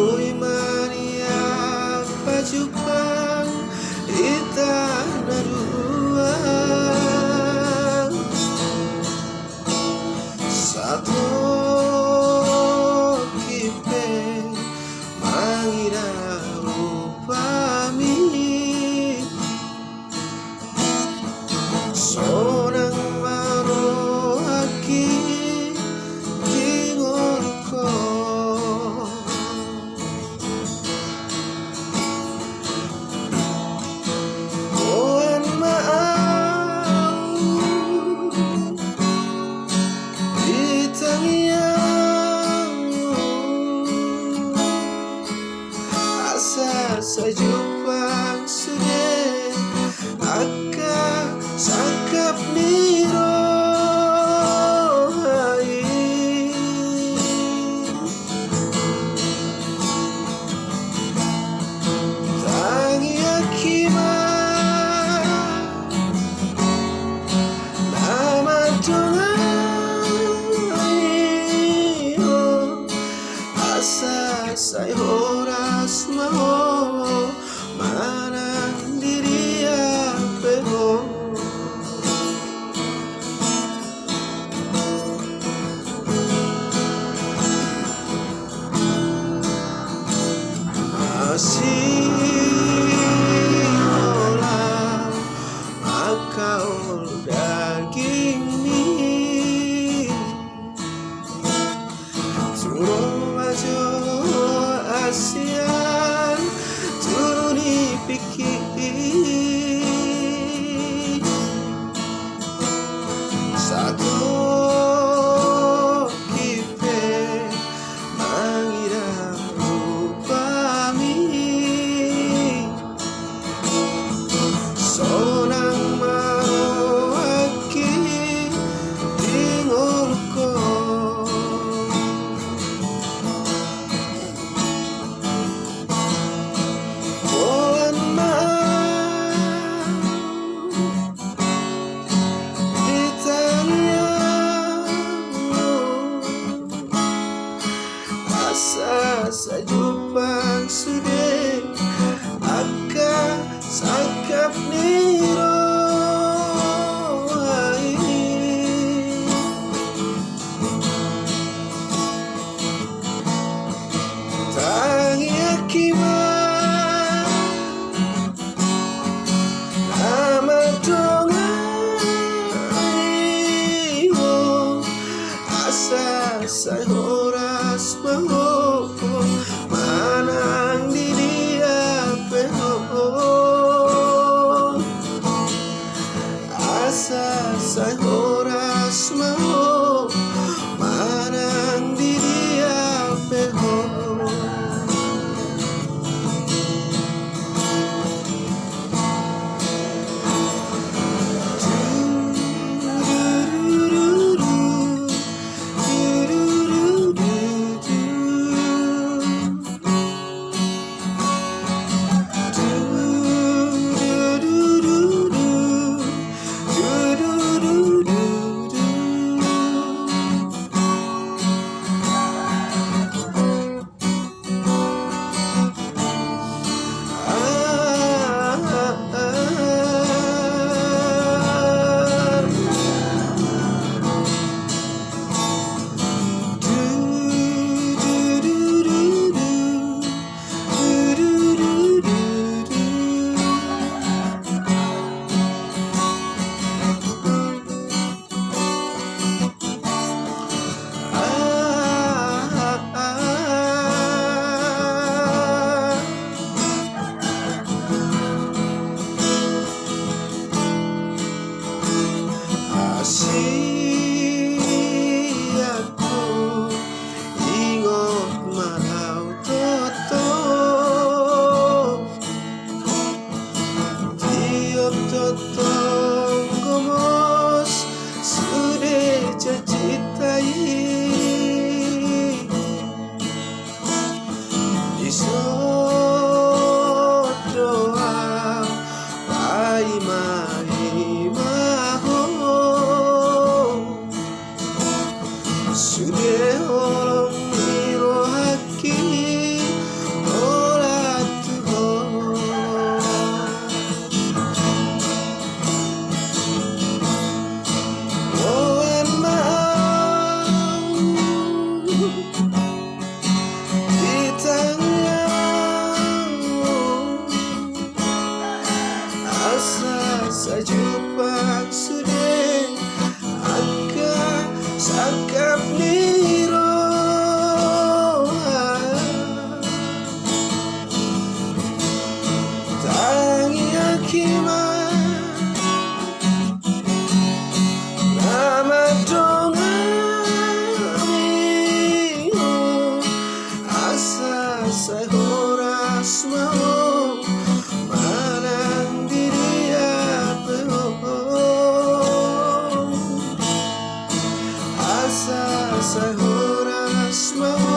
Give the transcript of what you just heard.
Oi Maria Pajupang Itana dua Satu kipe Mangira upami Sonang marohaki Tingolko Koan maau Ditangiyang Asa sajupang sude Aka sangkap niro hai Tangi akima Nama tungai Asa say horas maho Manang diri apeho Masih olah Akal daging mi Turun majo asian Turuni pikir Satu kipe Mangira upami Sonang marohaki Tingolko Koan maau Ditangiyang Asa sajupang sude Aka sangkap niro hai Tangi akima Nama dongai Asa say horas maho Manang diri apeho Asa say horas maho Manang diri apeho Aku ingot mau toto Tiap totong gomos Sudah cacitai Isot doa Pai mahi maho Sudah olong mirohaki hikmat nama dongami asa saya horas mau manang diri apa asa saya horas mau